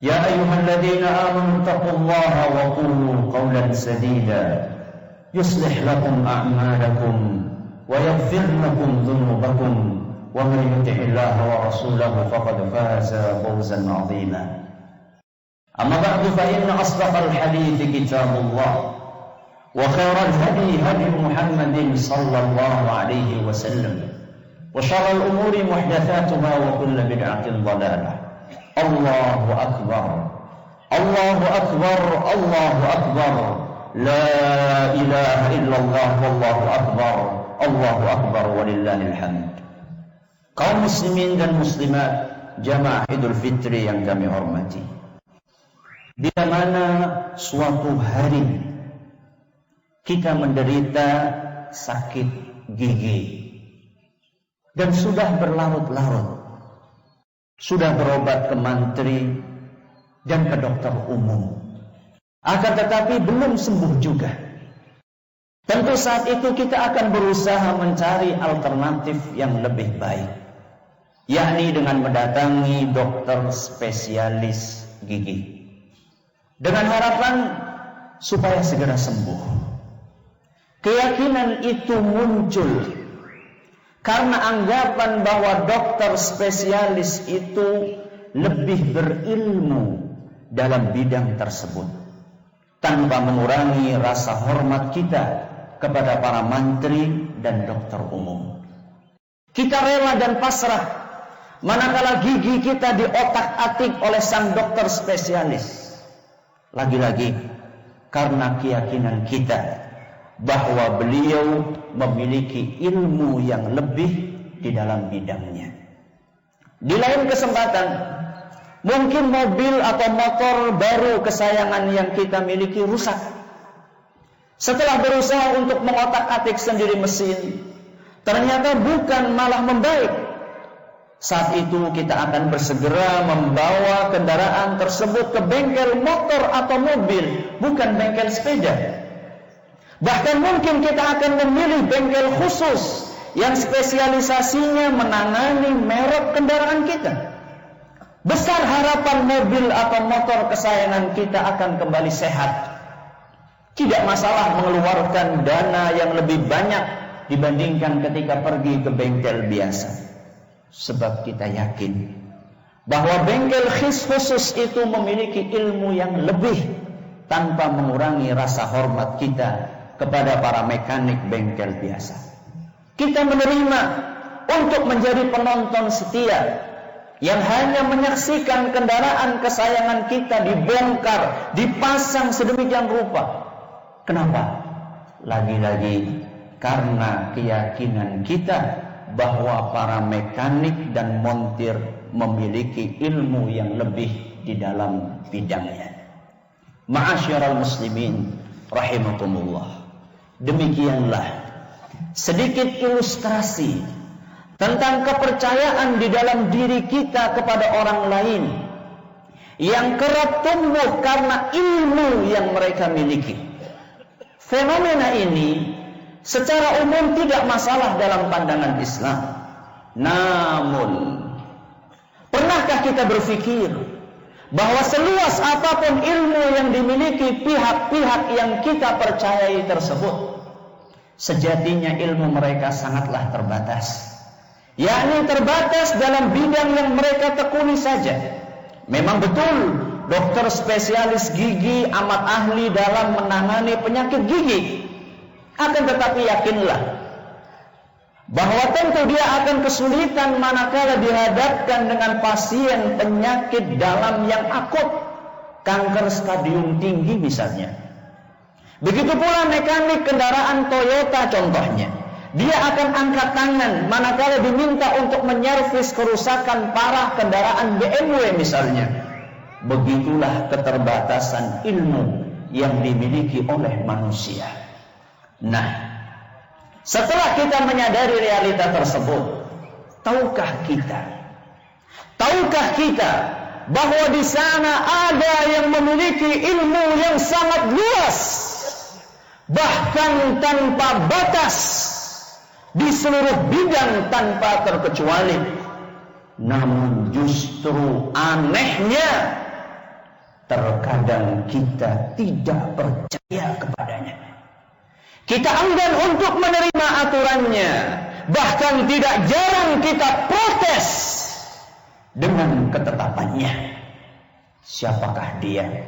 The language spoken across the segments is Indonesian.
يا أيها الذين آمنوا اتقوا الله وقولوا قولا سديدا يصلح لكم أعمالكم ويغفر لكم ذنوبكم ومن يطع الله ورسوله فقد فاز فوزا عظيما أما بعد فإن أصدق الحديث كتاب الله وخير الهدي هدي محمد صلى الله عليه وسلم وشر الأمور محدثاتها وكل بدعة ضلالة الله أكبر الله أكبر الله أكبر لا إله إلا الله والله أكبر الله أكبر ولله الحمد. Kaum muslimin dan muslimat jamaah Idul Fitri yang kami hormati, bila mana suatu hari kita menderita sakit gigi dan sudah berlarut-larut, sudah berobat ke mantri dan ke dokter umum, akan tetapi belum sembuh juga. Tentu saat itu kita akan berusaha mencari alternatif yang lebih baik, yakni dengan mendatangi dokter spesialis gigi dengan harapan supaya segera sembuh. Keyakinan itu muncul karena anggapan bahwa dokter spesialis itu lebih berilmu dalam bidang tersebut, tanpa mengurangi rasa hormat kita kepada para mantri dan dokter umum. Kita rela dan pasrah manakala gigi kita diotak-atik oleh sang dokter spesialis. Lagi-lagi karena keyakinan kita bahwa beliau memiliki ilmu yang lebih di dalam bidangnya. Di lain kesempatan, mungkin mobil atau motor baru kesayangan yang kita miliki rusak. Setelah berusaha untuk mengotak-atik sendiri mesin, ternyata bukan malah membaik. Saat itu kita akan bersegera membawa kendaraan tersebut ke bengkel motor atau mobil, bukan bengkel sepeda. Bahkan mungkin kita akan memilih bengkel khusus yang spesialisasinya menangani merek kendaraan kita. Besar harapan mobil atau motor kesayangan kita akan kembali sehat. Tidak masalah mengeluarkan dana yang lebih banyak dibandingkan ketika pergi ke bengkel biasa. Sebab kita yakin bahwa bengkel khusus itu memiliki ilmu yang lebih, tanpa mengurangi rasa hormat kita kepada para mekanik bengkel biasa. Kita menerima untuk menjadi penonton setia yang hanya menyaksikan kendaraan kesayangan kita dibongkar, dipasang sedemikian rupa. Kenapa? Lagi-lagi karena keyakinan kita bahwa para mekanik dan montir memiliki ilmu yang lebih di dalam bidangnya. Ma'asyiral muslimin rahimakumullah. Demikianlah sedikit ilustrasi tentang kepercayaan di dalam diri kita kepada orang lain yang kerap tumbuh karena ilmu yang mereka miliki. Fenomena ini secara umum tidak masalah dalam pandangan Islam. Namun, pernahkah kita berpikir bahwa seluas apapun ilmu yang dimiliki pihak-pihak yang kita percayai tersebut, sejatinya ilmu mereka sangatlah terbatas, yakni terbatas dalam bidang yang mereka tekuni saja. Memang betul dokter spesialis gigi amat ahli dalam menangani penyakit gigi, akan tetapi yakinlah bahwa tentu dia akan kesulitan manakala dihadapkan dengan pasien penyakit dalam yang akut, kanker stadium tinggi misalnya. Begitu pula mekanik kendaraan Toyota contohnya, dia akan angkat tangan manakala diminta untuk menyervis kerusakan parah kendaraan BMW misalnya. Begitulah keterbatasan ilmu yang dimiliki oleh manusia. Nah, setelah kita menyadari realita tersebut, tahukah kita bahwa di sana ada yang memiliki ilmu yang sangat luas, bahkan tanpa batas, di seluruh bidang tanpa terkecuali. Namun justru anehnya terkadang kita tidak percaya kepadanya. Kita enggan untuk menerima aturannya. Bahkan tidak jarang kita protes dengan ketetapannya. Siapakah dia?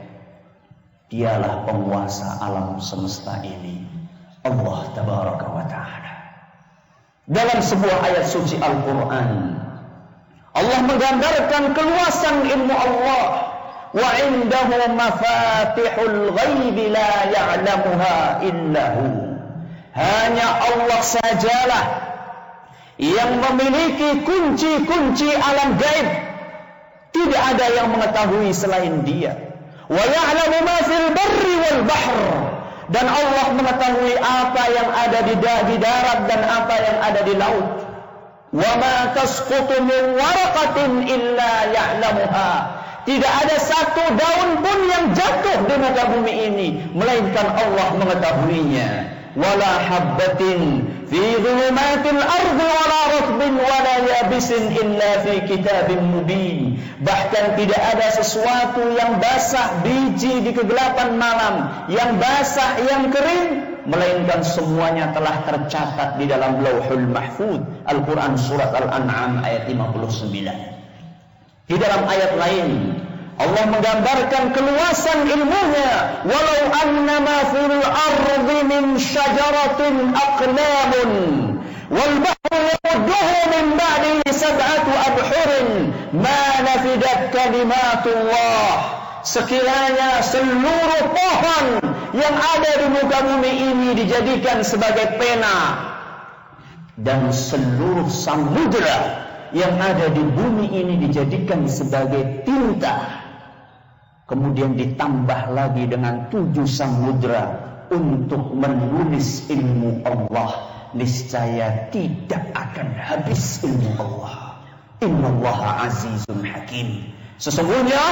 Dialah penguasa alam semesta ini, Allah Tabaraka wa Ta'ala. Dalam sebuah ayat suci Al-Quran, Allah menggambarkan keluasan ilmu Allah. Wa indahu mafatihul ghaibi la ya'lamuha illahu. Hanya Allah sajalah yang memiliki kunci-kunci alam gaib. Tidak ada yang mengetahui selain Dia. Wa ya'lamu ma fil barri wal bahr. Dan Allah mengetahui apa yang ada di darat dan apa yang ada di laut. Wa ma tasqutu min waraqatin illa ya'lamuha. Tidak ada satu daun pun yang jatuh di muka bumi ini melainkan Allah mengetahuinya. Wala habbatin fi dhulumatil ardi wala ratbin wala yabisin illa fi kitabim mubin. Bahkan tidak ada sesuatu yang basah, biji di kegelapan malam, yang basah, yang kering, melainkan semuanya telah tercatat di dalam Lauhul Mahfuz. Al-Quran surat Al-An'am ayat 59. Di dalam ayat lain Allah menggambarkan keluasan ilmunya. Walau annama fil ardi min syajaratin aqlamun wal bahru yamudduhu min ba'dihi sab'atu abhurin ma nafidat kalimatullah. Sekiranya seluruh pohon yang ada di muka bumi ini dijadikan sebagai pena, dan seluruh samudra yang ada di bumi ini dijadikan sebagai tinta, kemudian ditambah lagi dengan 7 samudra untuk menulis ilmu Allah, niscaya tidak akan habis ilmu Allah. Innallaha azizun hakim. Sesungguhnya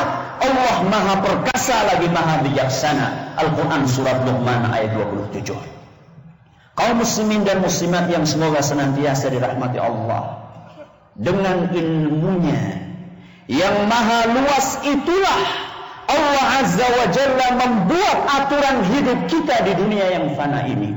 Allah maha perkasa lagi maha bijaksana. Al-Quran surat Luqman ayat 27. Kaum muslimin dan muslimat yang semoga senantiasa dirahmati Allah, dengan ilmunya yang maha luas itulah Allah Azza wa Jalla membuat aturan hidup kita di dunia yang fana ini.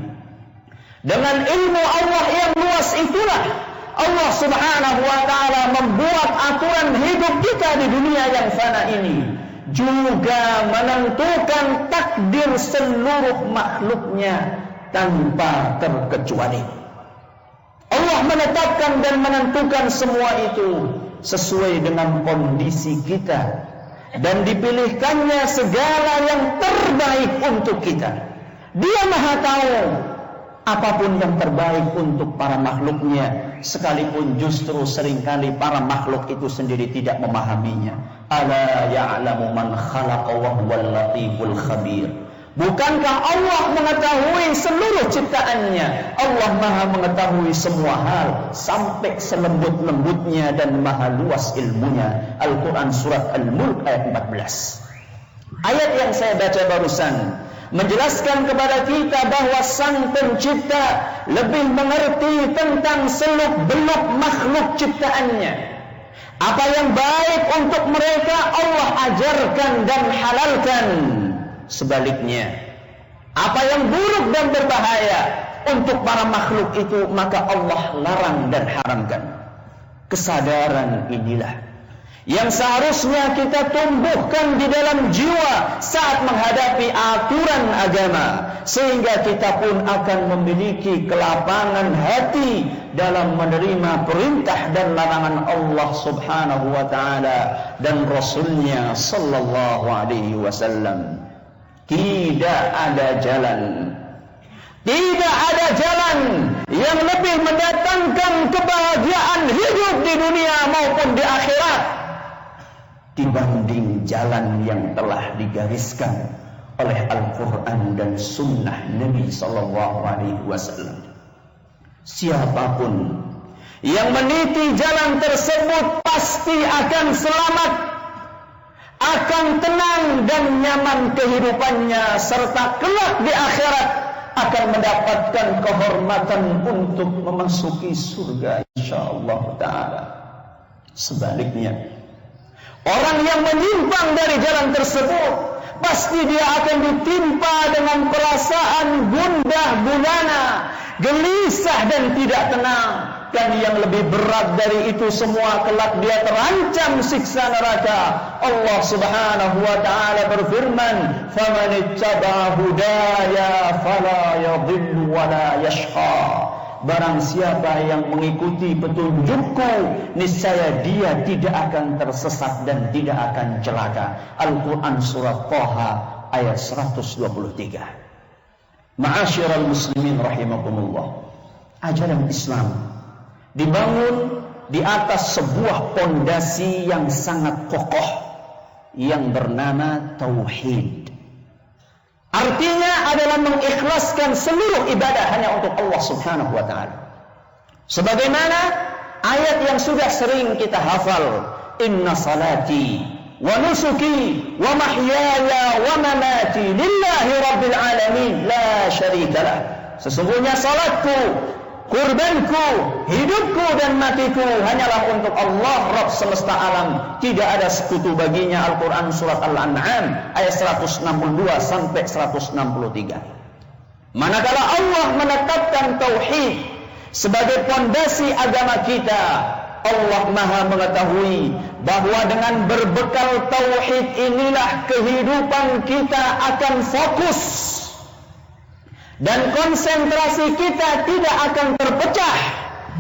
Dengan ilmu Allah yang luas itulah Allah Subhanahu wa Ta'ala membuat aturan hidup kita di dunia yang fana ini, juga menentukan takdir seluruh makhluknya tanpa terkecuali. Allah menetapkan dan menentukan semua itu sesuai dengan kondisi kita, dan dipilihkannya segala yang terbaik untuk kita. Dia maha tahu apapun yang terbaik untuk para makhluknya, sekalipun justru seringkali para makhluk itu sendiri tidak memahaminya. Ala ya'lamu man khalaqa wa huwal latiful khabir. Bukankah Allah mengetahui seluruh ciptaannya? Allah maha mengetahui semua hal sampai selembut-lembutnya dan maha luas ilmunya. Al-Quran surat Al-Mulk ayat 14. Ayat yang saya baca barusan menjelaskan kepada kita bahwa Sang Pencipta lebih mengerti tentang seluk-beluk makhluk ciptaannya. Apa yang baik untuk mereka Allah ajarkan dan halalkan. Sebaliknya, apa yang buruk dan berbahaya untuk para makhluk itu maka Allah larang dan haramkan. Kesadaran inilah yang seharusnya kita tumbuhkan di dalam jiwa saat menghadapi aturan agama, sehingga kita pun akan memiliki kelapangan hati dalam menerima perintah dan larangan Allah Subhanahu wa Ta'ala dan Rasulnya Sallallahu Alaihi Wasallam. Tidak ada jalan yang lebih mendatangkan kebahagiaan hidup di dunia maupun di akhirat dibanding jalan yang telah digariskan oleh Al-Quran dan Sunnah Nabi Sallallahu Alaihi Wasallam. Siapapun yang meniti jalan tersebut pasti akan selamat, akan tenang dan nyaman kehidupannya, serta kelak di akhirat akan mendapatkan kehormatan untuk memasuki surga insyaallah ta'ala. Sebaliknya, Orang yang menyimpang dari jalan tersebut, pasti dia akan ditimpa dengan perasaan gundah gulana, gelisah dan tidak tenang. Dan yang lebih berat dari itu semua, kelak dia terancam siksa neraka. Allah Subhanahu wa taala berfirman, "Faman ittaba'a hudaya fala yadhillu wa la yashqa." Barang siapa yang mengikuti petunjukku, niscaya dia tidak akan tersesat dan tidak akan celaka. Al-Quran Surah Thaha ayat 123. Ma'asyiral muslimin rahimakumullah. Ajaran Islam dibangun di atas sebuah pondasi yang sangat kokoh yang bernama tauhid. Artinya adalah mengikhlaskan seluruh ibadah hanya untuk Allah Subhanahu wa taala. Sebagaimana ayat yang sudah sering kita hafal, inna salati wa nusuki wa mahyaya wa mamati lillahi rabbil alamin la syarikalah. Sesungguhnya salatku, kurbanku, hidupku dan matiku hanyalah untuk Allah Rabb semesta alam, tidak ada sekutu baginya. Al-Quran Surat Al-An'am ayat 162 sampai 163. Manakala Allah menetapkan tauhid sebagai pondasi agama kita, Allah Maha mengetahui bahwa dengan berbekal tauhid inilah kehidupan kita akan fokus dan konsentrasi kita tidak akan terpecah,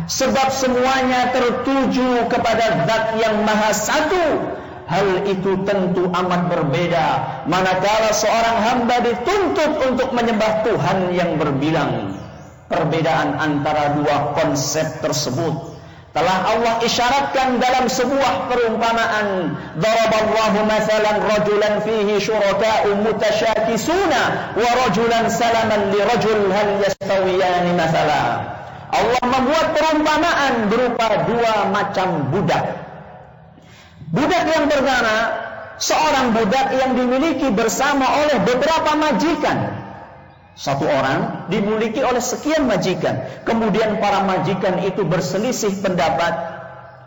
sebab semuanya tertuju kepada Zat yang Maha Satu. Hal itu tentu amat berbeda manakala seorang hamba dituntut untuk menyembah Tuhan yang berbilang. Perbedaan antara dua konsep tersebut telah Allah isyaratkan dalam sebuah perumpamaan. Daraballahu mathalan rajulan fihi syuraka'u mutasyakisuna wa rajulan salaman li rajul hal yastawiyani mathala. Allah membuat perumpamaan berupa dua macam budak. Budak yang pertama, seorang budak yang dimiliki bersama oleh beberapa majikan. Satu orang dimiliki oleh sekian majikan. Kemudian para majikan itu berselisih pendapat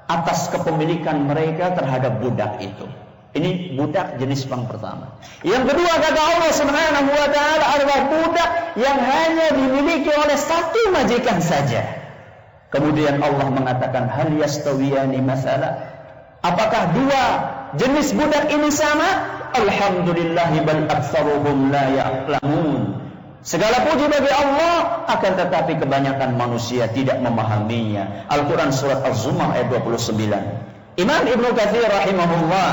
atas kepemilikan mereka terhadap budak itu. Ini budak jenis yang pertama. Yang kedua, kata Allah Subhanahu wa taala, adalah budak yang hanya dimiliki oleh satu majikan saja. Kemudian Allah mengatakan, hal yastawiyani masala. Apakah dua jenis budak ini sama? Alhamdulillahi bal aktsaruhum la ya'lamun. Segala puji bagi Allah, akan tetapi kebanyakan manusia tidak memahaminya. Al-Quran Surat Az-Zumar ayat 29. Imam Ibnu Katsir rahimahullah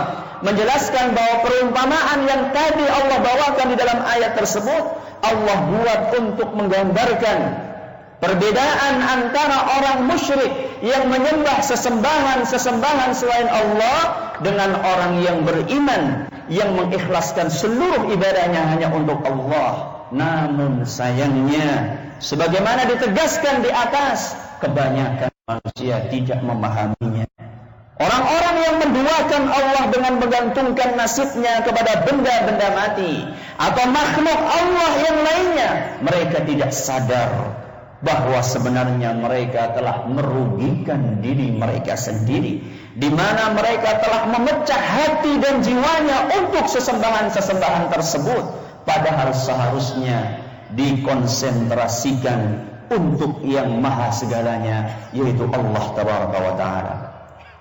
menjelaskan bahwa perumpamaan yang tadi Allah bawakan di dalam ayat tersebut, Allah buat untuk menggambarkan perbedaan antara orang musyrik yang menyembah sesembahan selain Allah dengan orang yang beriman yang mengikhlaskan seluruh ibadahnya hanya untuk Allah. Namun sayangnya, sebagaimana ditegaskan di atas, kebanyakan manusia tidak memahaminya. Orang-orang yang menduakan Allah dengan menggantungkan nasibnya kepada benda-benda mati atau makhluk Allah yang lainnya, mereka tidak sadar bahwa sebenarnya mereka telah merugikan diri mereka sendiri, di mana mereka telah memecah hati dan jiwanya untuk sesembahan-sesembahan tersebut. Padahal seharusnya dikonsentrasikan untuk yang maha segalanya, yaitu Allah Tabaraka wa Ta'ala.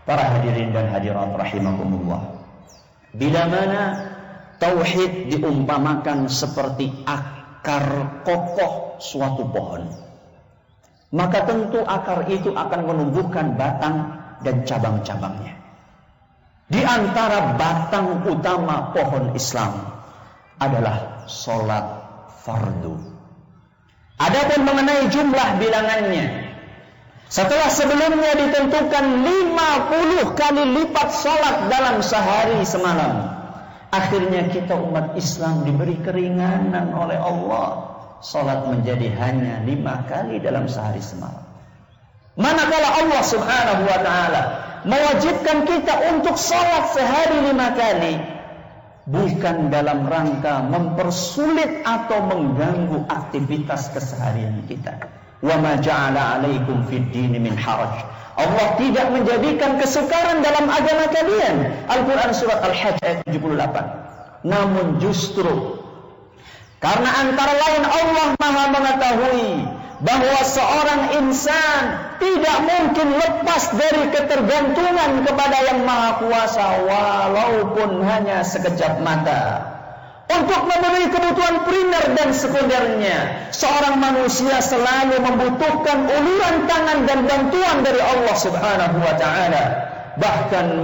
Para hadirin dan hadirat rahimakumullah, bila mana tauhid diumpamakan seperti akar kokoh suatu pohon, maka tentu akar itu akan menumbuhkan batang dan cabang-cabangnya. Di antara batang utama pohon Islam adalah sholat fardu. Adapun mengenai jumlah bilangannya, setelah sebelumnya ditentukan 50 kali lipat sholat dalam sehari semalam, akhirnya kita umat Islam diberi keringanan oleh Allah. Sholat menjadi hanya 5 kali dalam sehari semalam. Manakala Allah Subhanahu wa ta'ala mewajibkan kita untuk sholat sehari 5 kali, bukan dalam rangka mempersulit atau mengganggu aktivitas keseharian kita, Wa ma ja'ala 'alaikum fid din min haraj. Allah tidak menjadikan kesukaran dalam agama kalian. Al-Quran surat Al-Hajj ayat 78. Namun justru karena antara lain Allah Maha mengetahui bahwa seorang insan tidak mungkin lepas dari ketergantungan kepada Yang Maha Kuasa walaupun hanya sekejap mata. Untuk memenuhi kebutuhan primer dan sekundernya, seorang manusia selalu membutuhkan uluran tangan dan bantuan dari Allah Subhanahu wa taala. Bahkan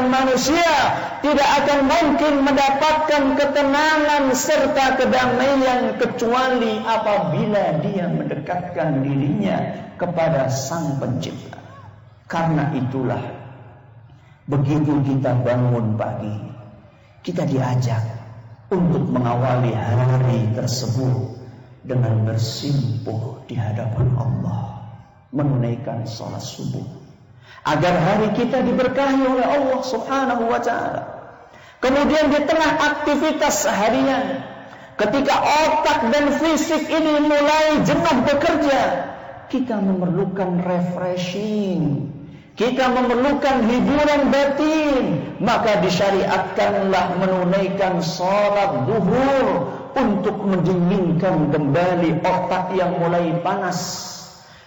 manusia tidak akan mungkin mendapatkan ketenangan serta kedamaian kecuali apabila dia mendekatkan dirinya kepada Sang Pencipta. Karena itulah begitu kita bangun pagi, kita diajak untuk mengawali hari tersebut dengan bersimpuh di hadapan Allah, menunaikan salat subuh, agar hari kita diberkahi oleh Allah Subhanahu wa ta'ala. Kemudian di tengah aktivitas harian, ketika otak dan fisik ini mulai jenuh bekerja, kita memerlukan refreshing, kita memerlukan hiburan batin, maka disyariatkanlah menunaikan salat zuhur untuk mendinginkan kembali otak yang mulai panas,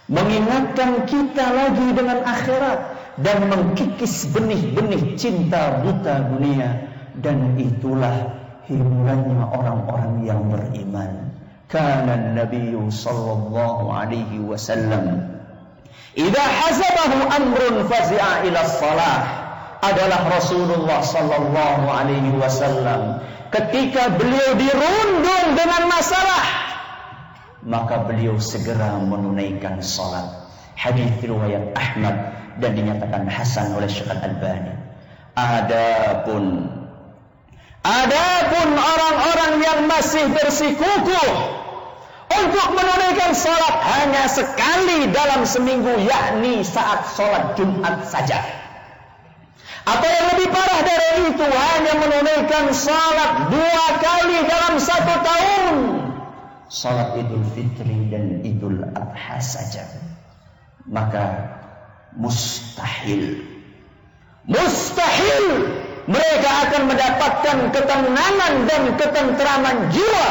mengingatkan kita lagi dengan akhirat dan mengkikis benih-benih cinta buta dunia. Dan itulah hiburannya orang-orang yang beriman. Kana Nabiyyu sallallahu alaihi wasallam idza hasabahu amrun fazi'a ila shalah. Adalah Rasulullah sallallahu alaihi wasallam ketika beliau dirundung dengan masalah, maka beliau segera menunaikan salat. Hadis riwayat Ahmad dan dinyatakan hasan oleh Syekh Al-Albani. Adapun orang-orang yang masih bersikukuh untuk menunaikan salat hanya sekali dalam seminggu, yakni saat salat Jumat saja, atau yang lebih parah dari itu hanya menunaikan salat 2 kali dalam 1 tahun, salat Idul Fitri dan Idul Adha saja, maka mustahil mereka akan mendapatkan ketenangan dan ketenteraman jiwa,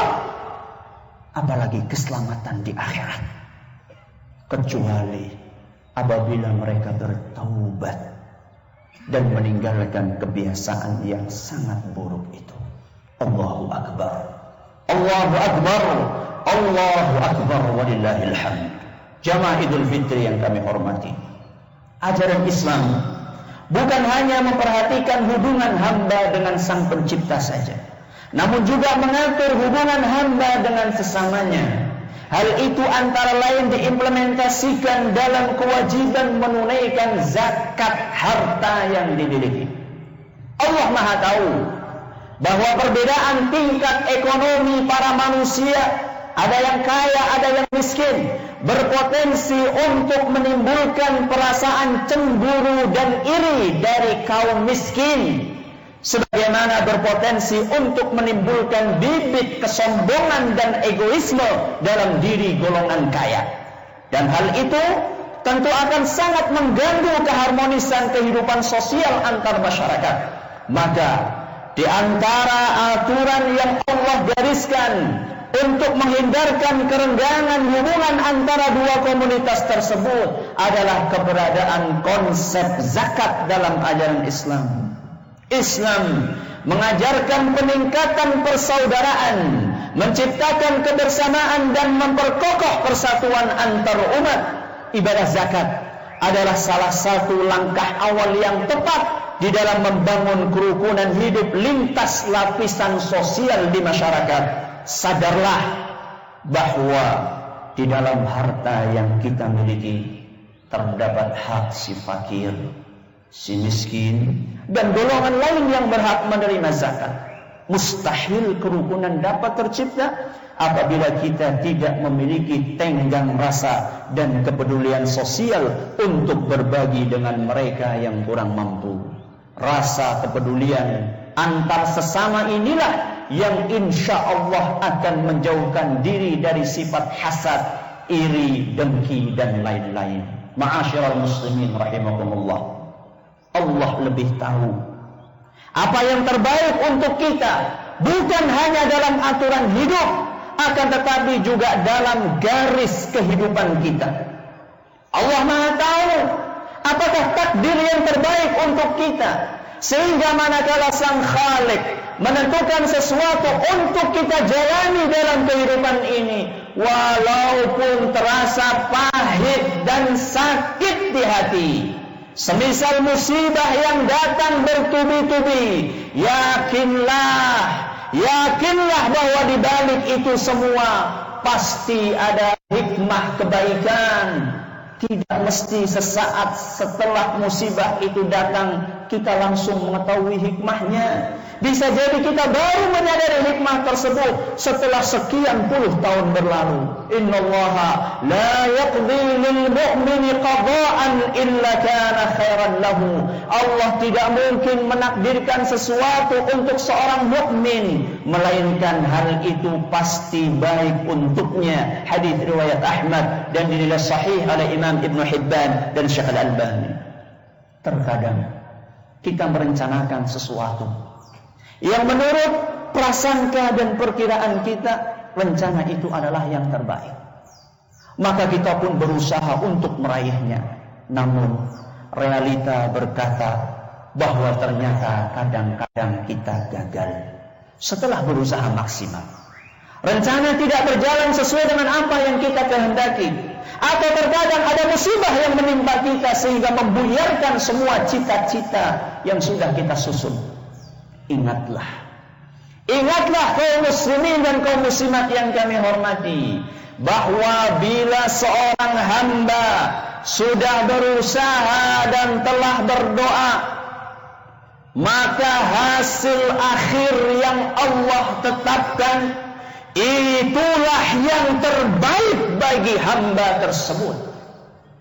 apalagi keselamatan di akhirat, kecuali apabila mereka bertaubat dan meninggalkan kebiasaan yang sangat buruk itu. Allahu Akbar, Allahu Akbar, Allahu Akbar, walillahil hamd. Jamaah Idul Fitri yang kami hormati, ajaran Islam bukan hanya memperhatikan hubungan hamba dengan Sang Pencipta saja, namun juga mengatur hubungan hamba dengan sesamanya. Hal itu antara lain diimplementasikan dalam kewajiban menunaikan zakat harta yang dimiliki. Allah Maha tahu bahwa perbedaan tingkat ekonomi para manusia, ada yang kaya, ada yang miskin, berpotensi untuk menimbulkan perasaan cemburu dan iri dari kaum miskin, sebagaimana berpotensi untuk menimbulkan bibit kesombongan dan egoisme dalam diri golongan kaya. Dan hal itu tentu akan sangat mengganggu keharmonisan kehidupan sosial antar masyarakat. Maka di antara aturan yang Allah gariskan untuk menghindarkan kerenggangan hubungan antara dua komunitas tersebut adalah keberadaan konsep zakat dalam ajaran Islam. Islam mengajarkan peningkatan persaudaraan, menciptakan kebersamaan dan memperkokoh persatuan antar umat. Ibadah zakat adalah salah satu langkah awal yang tepat di dalam membangun kerukunan hidup lintas lapisan sosial di masyarakat. Sadarlah bahwa di dalam harta yang kita miliki terdapat hak si fakir, si miskin, dan golongan lain yang berhak menerima zakat. Mustahil kerukunan dapat tercipta apabila kita tidak memiliki tenggang rasa dan kepedulian sosial untuk berbagi dengan mereka yang kurang mampu. Rasa kepedulian antar sesama inilah yang insya Allah akan menjauhkan diri dari sifat hasad, iri, dengki, dan lain-lain. Ma'asyiral muslimin rahimakumullah. Allah lebih tahu apa yang terbaik untuk kita, bukan hanya dalam aturan hidup, akan tetapi juga dalam garis kehidupan kita. Allah Maha tahu apakah takdir yang terbaik untuk kita, sehingga manakala Sang Khalik menentukan sesuatu untuk kita jalani dalam kehidupan ini, walaupun terasa pahit dan sakit di hati, semisal musibah yang datang bertubi-tubi, yakinlah bahwa di balik itu semua pasti ada hikmah kebaikan. Tidak mesti sesaat setelah musibah itu datang kita langsung mengetahui hikmahnya. Bisa jadi kita baru menyadari hikmah tersebut setelah sekian puluh tahun berlalu. Innallaha la yaqdi lil mu'mini qada'an illa kana khairan lahu. Allah tidak mungkin menakdirkan sesuatu untuk seorang mukmin melainkan hal itu pasti baik untuknya. Hadis riwayat Ahmad dan dinilai sahih oleh Imam Ibnu Hibban dan Syekh Al-Albani. Terkadang kita merencanakan sesuatu yang menurut prasangka dan perkiraan kita, rencana itu adalah yang terbaik. Maka kita pun berusaha untuk meraihnya. Namun realita berkata bahwa ternyata kadang-kadang kita gagal setelah berusaha maksimal. Rencana tidak berjalan sesuai dengan apa yang kita kehendaki, atau terkadang ada musibah yang menimpa kita sehingga membuyarkan semua cita-cita yang sudah kita susun. Ingatlah kaum muslimin dan kaum muslimat yang kami hormati, bahwa bila seorang hamba sudah berusaha dan telah berdoa, maka hasil akhir yang Allah tetapkan itulah yang terbaik bagi hamba tersebut.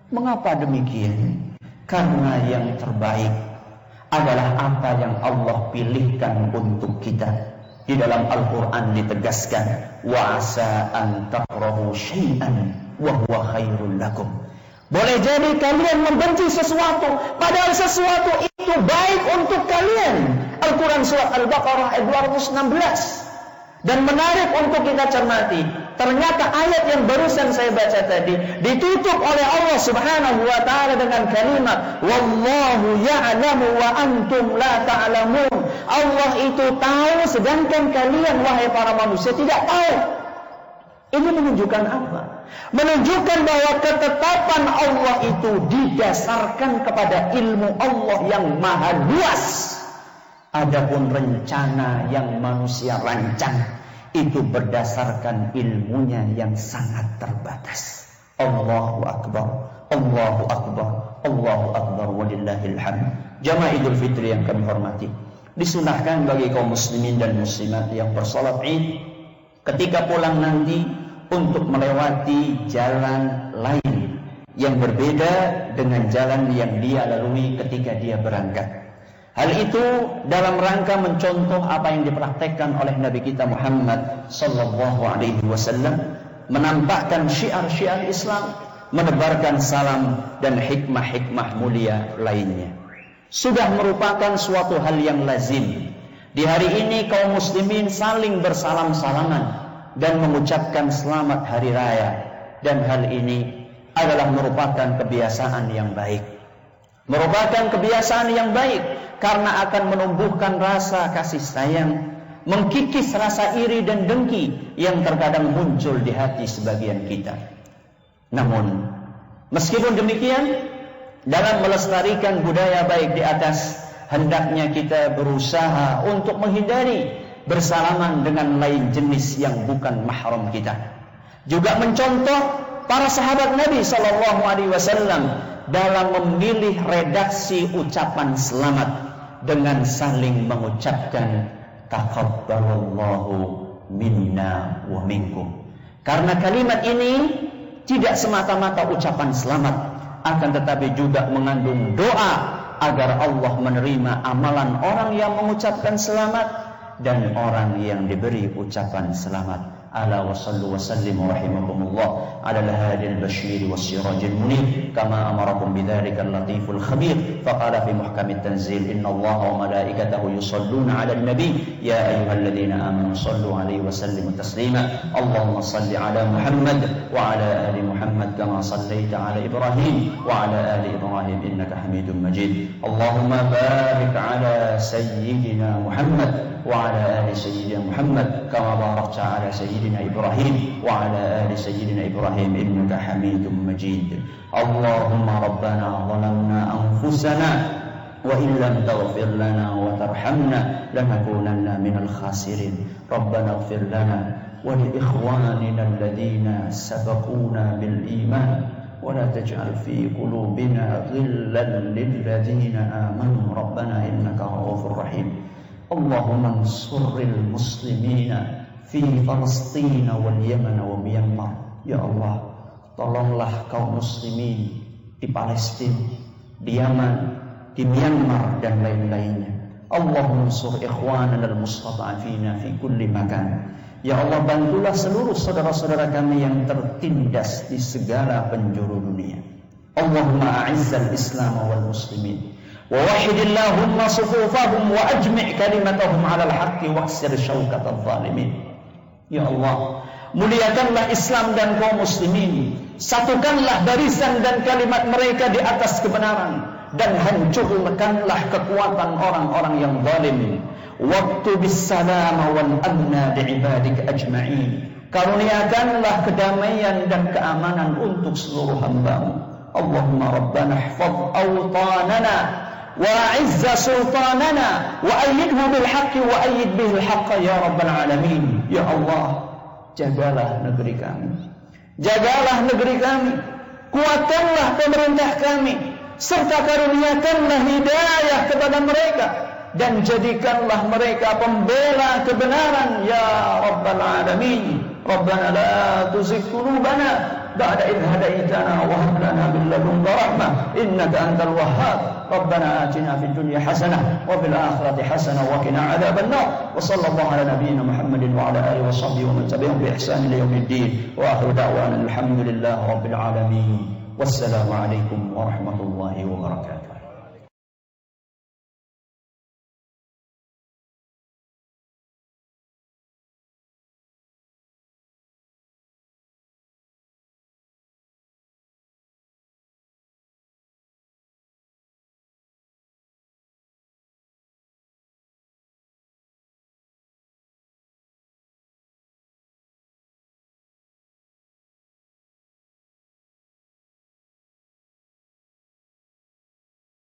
Mengapa demikian? Karena yang terbaik adalah apa yang Allah pilihkan untuk kita. Di dalam Al-Quran ditegaskan, wa asa an takrahu syai'an wa huwa khairul lakum. Boleh jadi kalian membenci sesuatu, padahal sesuatu itu baik untuk kalian. Al-Quran surat Al-Baqarah ayat 216. Dan menarik untuk kita cermati, ternyata ayat yang barusan saya baca tadi ditutup oleh Allah Subhanahu wa taala dengan kalimat wallahu ya'lamu wa antum la ta'lamun. Allah itu tahu sedangkan kalian wahai para manusia tidak tahu. Ini menunjukkan apa? Menunjukkan bahwa ketetapan Allah itu didasarkan kepada ilmu Allah yang maha luas. Adapun rencana yang manusia rancang itu berdasarkan ilmunya yang sangat terbatas. Allahu Akbar, Allahu Akbar, Allahu Akbar, walillahil hamd. Jamaah Idul Fitri yang kami hormati, disunahkan bagi kaum muslimin dan muslimat yang bersolat Id ketika pulang nanti untuk melewati jalan lain yang berbeda dengan jalan yang dia lalui ketika dia berangkat. Hal itu dalam rangka mencontoh apa yang dipraktekkan oleh Nabi kita Muhammad sallallahu alaihi wasallam, menampakkan syiar-syiar Islam, menebarkan salam dan hikmah-hikmah mulia lainnya. Sudah merupakan suatu hal yang lazim. Di hari ini kaum muslimin saling bersalam-salaman dan mengucapkan selamat hari raya, dan hal ini adalah merupakan kebiasaan yang baik. Merupakan kebiasaan yang baik karena akan menumbuhkan rasa kasih sayang, mengkikis rasa iri dan dengki yang terkadang muncul di hati sebagian kita. Namun, meskipun demikian, dalam melestarikan budaya baik di atas, hendaknya kita berusaha untuk menghindari bersalaman dengan lain jenis yang bukan mahram kita. Juga mencontoh para sahabat Nabi SAW dalam memilih redaksi ucapan selamat dengan saling mengucapkan taqabbalallahu minna wa minkum. Karena kalimat ini tidak semata-mata ucapan selamat, akan tetapi juga mengandung doa agar Allah menerima amalan orang yang mengucapkan selamat dan orang yang diberi ucapan selamat. Ala wa sallu wa sallimu rahimakumullah ala al-hadi al-bashir was-siraj al-munir kama amarakum bidzalika al-latiful khabir faqala fi muhkam at-tanzil inna Allaha wa malaikatahu yusalluna 'alan nabi ya ayyuhalladhina amanu sallu 'alaihi wa sallimu taslima Allahumma salli 'ala Muhammad wa 'ala ali Muhammad kama sallaita 'ala Ibrahim wa 'ala ali Ibrahim innaka Hamidum Majid Allahumma barik 'ala sayyidina Muhammad وعلى آل سيدنا محمد كما باركت على سيدنا إبراهيم وعلى آل سيدنا إبراهيم إنك حميد مجيد اللهم ربنا ظلمنا أنفسنا وإن لم تغفر لنا وترحمنا لنكونن من الخاسرين ربنا اغفر لنا ولإخواننا الذين سبقونا بالإيمان ولا تجعل في قلوبنا غلا للذين آمنوا ربنا إنك رؤوف رحيم اللهم انصر المسلمين في فلسطين واليمن ومyanmar ya Allah tolonglah kaum muslimin di Palestina di Yaman di Myanmar dan lain-lainnya Allahumma ansur ikhwanana al-mustada'afina fi kulli makan ya Allah bantulah seluruh saudara-saudara kami yang tertindas di segala penjuru dunia Allahumma a'izzal Islam wal muslimin ووحد اللهم صفوفهم وأجمع كلمتهم على الحق واكسر شوكة الظالمين Ya Allah muliakanlah Islam dan kaum muslimin satukanlah barisan dan kalimat mereka di atas kebenaran dan hancurkanlah kekuatan orang-orang yang zalim waktu bisalama wal amna bi'ibadik ajma'in karuniakanlah kedamaian dan keamanan untuk seluruh hamba-Mu Allahumma rabbana ihfaz awtanana وأعز سلطاننا وأيده بالحق وأيد به الحق يا رب العالمين يا الله jagalah negeri kami jagalah negeri kami kuatkanlah pemerintah kami serta karuniakanlah hidayah kepada mereka dan jadikanlah mereka pembela kebenaran ya rabbal alamin rabbana la tuzigh qulubana ba'da idh hadaytana wa hab lana min ladunka rahmah innaka antal wahhab rabbana atina fid dunya hasanah wa fil akhirati hasanah wa qina adzaban nar wa sallallahu ala nabiyyina Muhammadin wa ala alihi wa sahbihi wa man tabi'ahum bi ihsan ila yaumiddin wa akhiru da'wana alhamdulillahi rabbil alamin wassalamu alaikum warahmatullahi wabarakatuh